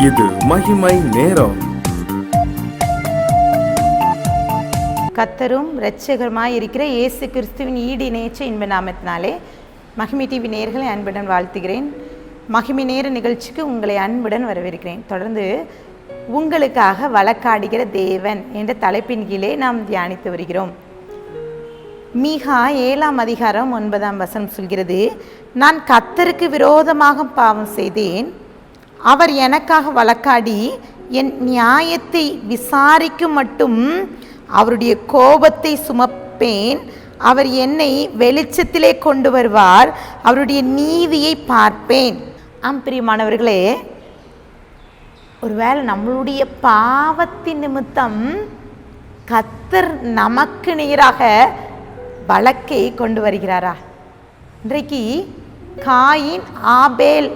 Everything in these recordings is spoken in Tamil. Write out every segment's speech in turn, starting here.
இது மகிமை நேரம். கர்த்தரும் இரட்சகருமாய் இருக்கிற இயேசு கிறிஸ்துவின் ஈடு இணையற்ற இன்ப நாமத்தினாலே மகிமை டிவி நேயர்களை அன்புடன் வாழ்த்துகிறேன். மகிமை நேர நிகழ்ச்சிக்கு உங்களை அன்புடன் வரவேற்கிறேன். தொடர்ந்து உங்களுக்காக வழக்காடுகிற தேவன் என்ற தலைப்பின் கீழே நாம் தியானித்து வருகிறோம். மீகா 7ஆம் அதிகாரம் 9ஆம் வசனம் சொல்கிறது, நான் கர்த்தருக்கு விரோதமாக பாவம் செய்தேன், அவர் எனக்காக வழக்காடி என் நியாயத்தை விசாரிக்கும் மட்டும் அவருடைய கோபத்தை சுமப்பேன். அவர் என்னை வெளிச்சத்திலே கொண்டு வருவார், அவருடைய நீதியை பார்ப்பேன். பிரியமானவர்களே, ஒருவேளை நம்மளுடைய பாவத்தின் நிமித்தம் கர்த்தர் நமக்கு நிகராக வழக்கை கொண்டு வருகிறாரா? இன்றைக்கு காயின் ஆபேல்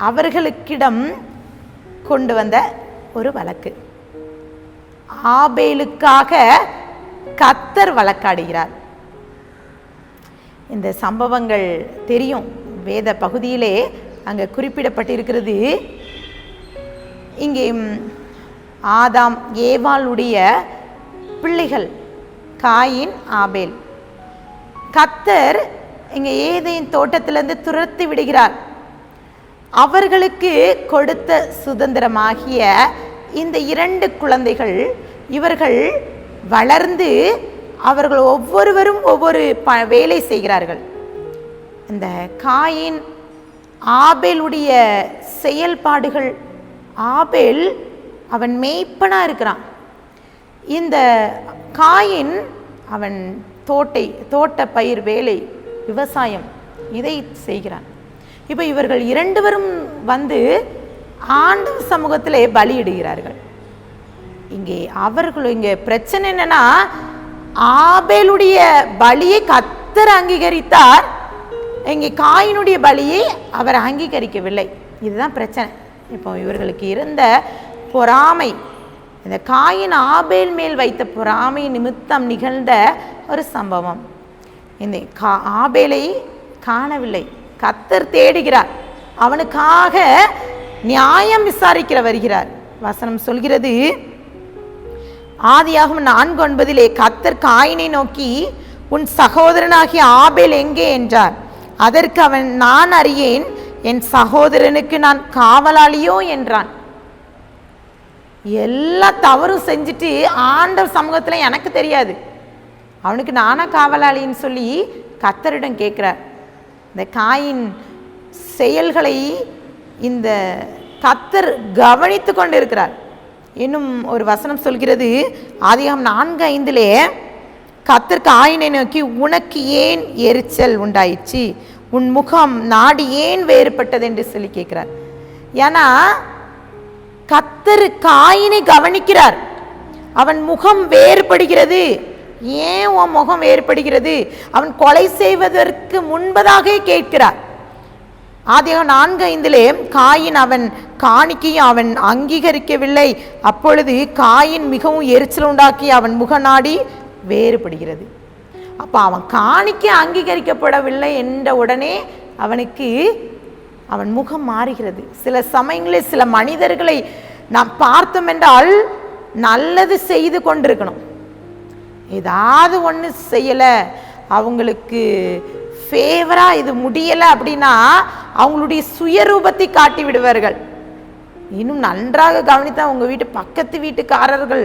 அவர்களுக்கிடம் கொண்டு வந்த ஒரு வழக்கு. ஆபேலுக்காக கர்த்தர் வழக்காடுகிறார். இந்த சம்பவங்கள் தெரியும், வேத பகுதியிலே அங்கே குறிப்பிடப்பட்டிருக்கிறது. இங்கே ஆதாம் ஏவாளுடைய பிள்ளைகள் காயின் ஆபேல். கர்த்தர் இங்கே ஏதேன் தோட்டத்திலிருந்து துரத்தி விடுகிறார். அவர்களுக்கு கொடுத்த சுதந்திரமாகிய இந்த 2 குழந்தைகள், இவர்கள் வளர்ந்து அவர்கள் ஒவ்வொருவரும் ஒவ்வொரு வேலை செய்கிறார்கள். இந்த காயின் ஆபேலுடைய செயல்பாடுகள், ஆபேல் அவன் மேய்ப்பனா இருக்கிறான். இந்த காயின் அவன் தோட்ட பயிர் வேலை, விவசாயம் இதை செய்கிறான். இப்போ இவர்கள் 2 பேரும் வந்து ஆண்டவர் சமூகத்திலே பலியிடுகிறார்கள். இங்கே பிரச்சனை என்னன்னா, ஆபேலுடைய பலியை கர்த்தர் அங்கீகரித்தார், இங்கே காயினுடைய பலியை அவர் அங்கீகரிக்கவில்லை. இதுதான் பிரச்சனை. இப்போ இவர்களுக்கு இருந்த பொறாமை, இந்த காயின் ஆபேல் மேல் வைத்த பொறாமை நிமித்தம் நிகழ்ந்த ஒரு சம்பவம். இந்த ஆபேலை காணவில்லை, கர்த்தர் தேடுகிறார், அவனுக்காக நியாயம் விசாரிக்கிற வருகிறார். வசனம் சொல்கிறது, ஆதியாகமம் 4:9 கர்த்தர் காயினை நோக்கி, உன் சகோதரனாகிய ஆபேல் எங்கே என்றார். அதற்கு அவன், நான் அறியேன், என் சகோதரனுக்கு நான் காவலாளியோ என்றான். எல்லா தவறும் செஞ்சுட்டு ஆண்டவர் சமூகத்தில் எனக்கு தெரியாது, அவனுக்கு நானா காவலாளின்னு சொல்லி கர்த்தரிடம் கேட்கிறார். இந்த காயின் செயல்களை இந்த கர்த்தர் கவனித்து கொண்டு இருக்கிறார். இன்னும் ஒரு வசனம் சொல்கிறது, ஆதியாகமம் 4:5 கர்த்தர் காயினை நோக்கி, உனக்கு ஏன் எரிச்சல் உண்டாயிற்று, உன் முகம் நாடி ஏன் வேறுபட்டது என்று சொல்லி கேட்கிறார். ஏன்னா கர்த்தர் காயினை கவனிக்கிறார், அவன் முகம் வேறுபடுகிறது. ஏன் உன் முகம் வேறுபடுகிறது? அவன் கொலை செய்வதற்கு முன்பதாக கேட்கிறார். ஆதியாகமம் 4:5 காயின் அவன் காணிக்கையும் அவன் அங்கீகரிக்கவில்லை. அப்பொழுது காயின் மிகவும் எரிச்சல் உண்டாக்கி அவன் முகநாடி வேறுபடுகிறது. அப்போ அவன் காணிக்கை அங்கீகரிக்கப்படவில்லை என்ற உடனே அவன் முகம் மாறுகிறது. சில சமயங்களில் சில மனிதர்களை நாம் பார்த்தோம் என்றால் நல்லது செய்து கொண்டிருக்கணும், ஏதாவது ஒன்று செய்யலை, அவங்களுக்கு ஃபேவராக இது முடியலை அப்படின்னா அவங்களுடைய சுயரூபத்தை காட்டி விடுவார்கள். இன்னும் நன்றாக கவனித்தா அவங்க பக்கத்து வீட்டுக்காரர்கள்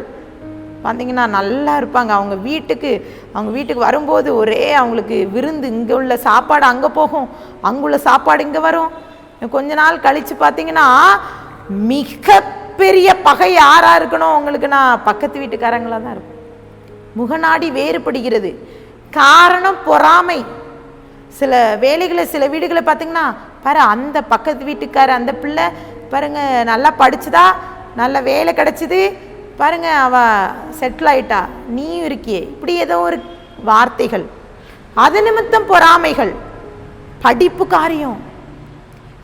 பார்த்தீங்கன்னா நல்லா இருப்பாங்க. அவங்க வீட்டுக்கு வரும்போது ஒரே அவங்களுக்கு விருந்து, இங்கே உள்ள சாப்பாடு அங்கே போகும், அங்குள்ள சாப்பாடு இங்கே வரும். கொஞ்ச நாள் கழித்து பார்த்தீங்கன்னா மிக பெரிய பகை யாராக இருக்கணும் அவங்களுக்குன்னா பக்கத்து வீட்டுக்காரங்களாக தான் இருக்கும். முகநாடி வேறுபடுகிறது. காரணம் பொறாமை. சில வேலைகளை, சில வீடுகளை பார்த்தீங்கன்னா பாரு, அந்த பக்கத்து வீட்டுக்கார அந்த பிள்ளை பாருங்க நல்லா படிச்சுதா, நல்ல வேலை கிடைச்சிது, பாருங்க அவ செட்டில் ஆயிட்டா, நீயும் இருக்கியே, இப்படி ஏதோ ஒரு வார்த்தைகள், அது நிமித்தம் பொறாமைகள். படிப்பு காரியம்,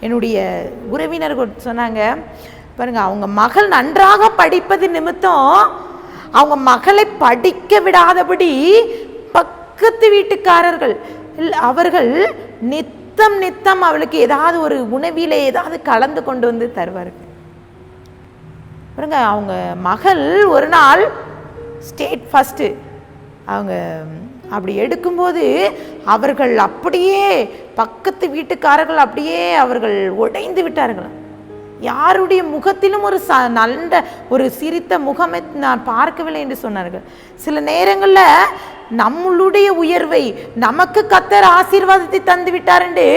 என்னுடைய உறவினர்கள் சொன்னாங்க பாருங்க, அவங்க மகள் நன்றாக படிப்பது நிமித்தம் அவங்க மகளை படிக்க விடாதபடி பக்கத்து வீட்டுக்காரர்கள் அவர்கள் நித்தம் அவளுக்கு ஏதாவது ஒரு உணவிலே ஏதாவது கலந்து கொண்டு வந்து தருவார்கள். பாருங்க, அவங்க மகள் ஒரு நாள் ஸ்டேட் ஃபஸ்ட்டு. அவங்க அப்படி எடுக்கும்போது அவர்கள் அப்படியே பக்கத்து வீட்டுக்காரர்கள் அப்படியே அவர்கள் உடைந்து விட்டார்கள். யாருடைய முகத்திலும் ஒரு நல்ல ஒரு சிரித்த முகமே நான் பார்க்கவில்லை என்று சொன்னார்கள். சில நேரங்களில் நம்மளுடைய உயர்வை நமக்கு கர்த்தர் ஆசீர்வாதத்தை தந்து விட்டார் என்று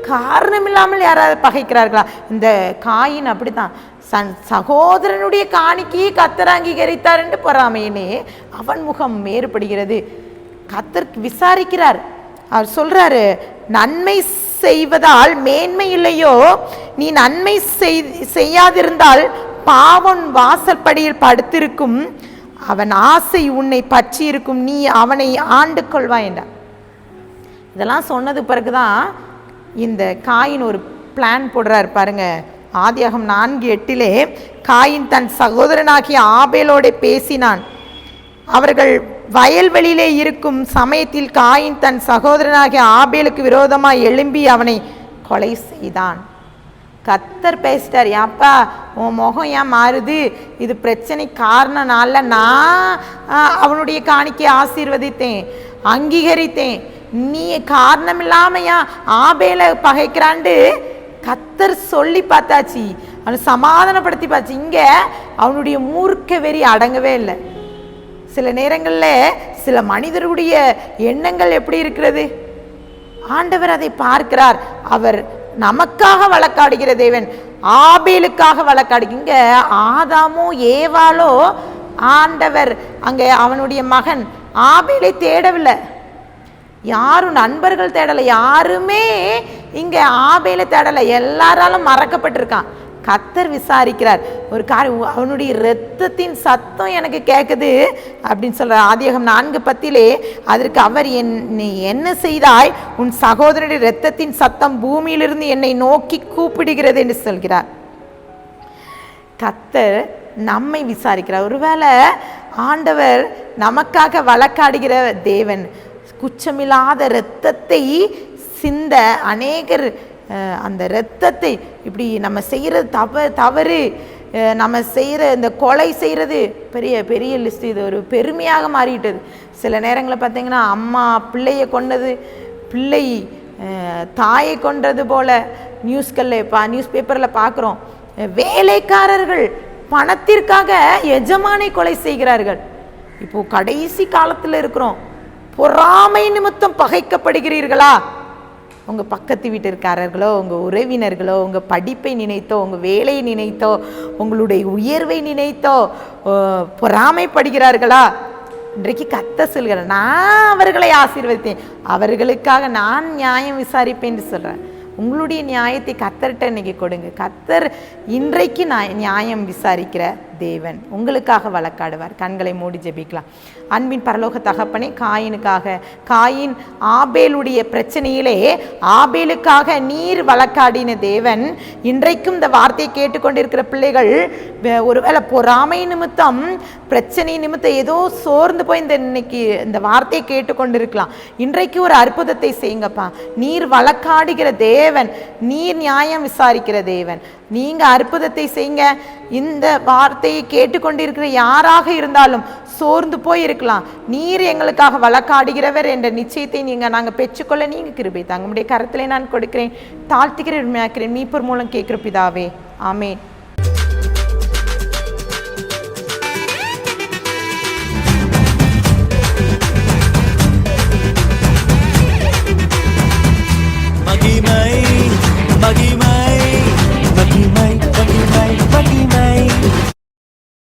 காரணம் இல்லாமல் யாராவது பகைக்கிறார்களா? இந்த காயின் அப்படித்தான். சகோதரனுடைய காணிக்கையை கர்த்தர் அங்கீகரித்தார் என்று பொறாமையினே அவன் முகம் வேறுபடுகிறது. கர்த்தர் விசாரிக்கிறார். அவர் சொல்றாரு, நன்மை செய்வதால் மேன்மை இல்லையோ? நீ நன்மை செய்யாதிருந்தால் பாவன் வாசற்படியில் படுத்திருக்கும், அவன் ஆசை உன்னை பற்றி இருக்கும், நீ அவனை ஆண்டு கொள்வாய் என்றார். இதெல்லாம் சொன்னது பிறகுதான் இந்த காயின் ஒரு பிளான் போடுறாரு பாருங்க. ஆதியாகமம் 4:8 காயின் தன் சகோதரனாகிய ஆபேலோட பேசினான். அவர்கள் வயல்வெளியிலே இருக்கும் சமயத்தில் காயின் தன் சகோதரனாகிய ஆபேலுக்கு விரோதமாக எழும்பி அவனை கொலை செய்தான். கர்த்தர் பேசிட்டார், ஏப்பா உன் முகம் ஏன் மாறுது? இது பிரச்சனை காரணனால நான் அவனுடைய காணிக்கை ஆசீர்வதித்தேன், அங்கீகரித்தேன், நீ காரணம் இல்லாம ஏன் ஆபேலை பகைக்கிறான்ட்டு கர்த்தர் சொல்லி பார்த்தாச்சு, அவனை சமாதானப்படுத்தி பார்த்து. இங்க அவனுடைய மூர்க்க வெறி அடங்கவே இல்லை. சில நேரங்களில் சில மனிதருடைய எண்ணங்கள் எப்படி இருக்கிறது? ஆண்டவர் அதை பார்க்கிறார். அவர் நமக்காக வழக்காடுகிற தேவன், ஆபேலுக்காக வழக்காடு. இங்க ஆதாமோ ஏவாளோ ஆண்டவர் அங்கே அவனுடைய மகன் ஆபேலை தேடவில்லை, யாரும் நண்பர்கள் தேடலை, யாருமே இங்க ஆபேலை தேடலை, எல்லாராலும் மறக்கப்பட்டிருக்கான். கர்த்தர் விசாரிக்கிறார். ஒரு காரியம், அவனுடைய இரத்தத்தின் சத்தம் எனக்கு கேட்குது அப்படின்னு சொல்றார். ஆதியாகமம் 4:10 அதற்கு அவர் நீ என்ன செய்தாய்? உன் சகோதரனுடைய இரத்தத்தின் சத்தம் பூமியிலிருந்து என்னை நோக்கி கூப்பிடுகிறது என்று சொல்கிறார். கர்த்தர் நம்மை விசாரிக்கிறார். ஒருவேளை ஆண்டவர் நமக்காக வழக்காடுகிற தேவன், குற்றமில்லாத இரத்தத்தை சிந்த அநேகர் அந்த இரத்தத்தை இப்படி நம்ம செய்கிறது தவறு, நம்ம செய்கிற இந்த கொலை செய்கிறது பெரிய பெரிய லிஸ்ட். இது ஒரு பெருமையாக மாறிட்டது. சில நேரங்களில் பார்த்திங்கன்னா அம்மா பிள்ளையை கொண்டது, பிள்ளை தாயை கொன்றது போல நியூஸ் பேப்பரில் பார்க்குறோம். வேலைக்காரர்கள் பணத்திற்காக எஜமானை கொலை செய்கிறார்கள். இப்போது கடைசி காலத்தில் இருக்கிறோம். பொறாமை நிமித்தம் பகைக்கப்படுகிறீர்களா? உங்கள் பக்கத்து வீட்டிற்காரர்களோ, உங்கள் உறவினர்களோ, உங்கள் படிப்பை நினைத்தோ, உங்கள் வேலையை நினைத்தோ, உங்களுடைய உயர்வை நினைத்தோ பொறாமைப்படுகிறார்களா? இன்றைக்கு கர்த்தர் சொல்கிறார், நான் அவர்களை ஆசீர்வதித்தேன், அவர்களுக்காக நான் நியாயம் விசாரிப்பேன் என்று சொல்கிறேன். உங்களுடைய நியாயத்தை கர்த்தர்கிட்ட இன்னைக்கு கொடுங்க. கர்த்தர் இன்றைக்கு நியாயம் விசாரிக்கிற தேவன், உங்களுக்காக வழக்காடுவார். கண்களை மூடி ஜெபிக்கலாம். அன்பின் பரலோக தகப்பனே, காயின் ஆபேலுடைய பிரச்சனையிலே ஆபேலுக்காக நீர் வழக்காடின தேவன், இன்றைக்கும் இந்த வார்த்தையை கேட்டுக்கொண்டிருக்கிற பிள்ளைகள் ஒருவேளை பொறாமை நிமித்தம், பிரச்சனை நிமித்தம் ஏதோ சோர்ந்து போய் இன்னைக்கு இந்த வார்த்தையை கேட்டுக்கொண்டிருக்கலாம். இன்றைக்கு ஒரு அற்புதத்தை செய்யுங்கப்பா. நீர் வழக்காடுகிற தேவன், நீர் நியாயம் விசாரிக்கிற தேவன், நீங்க அற்புதத்தை செய்யுங்க. இந்த வார்த்தையை கேட்டுக்கொண்டிருக்கிற யாராக இருந்தாலும் சோர்ந்து போய் இருக்கலாம், நீர் எங்களுக்காக வழக்காடுகிறவர் என்ற நிச்சயத்தை நாங்கள் பெற்றுக்கொள்ள நீங்க கிருபை தாங்க. உங்களுடைய கரத்திலே நான் கொடுக்கிறேன், தாழ்த்துகிறேன், உண்மையாக்கிறேன். மீட்பர் மூலம் கேட்கிற பிதாவே, ஆமேன். மகிமை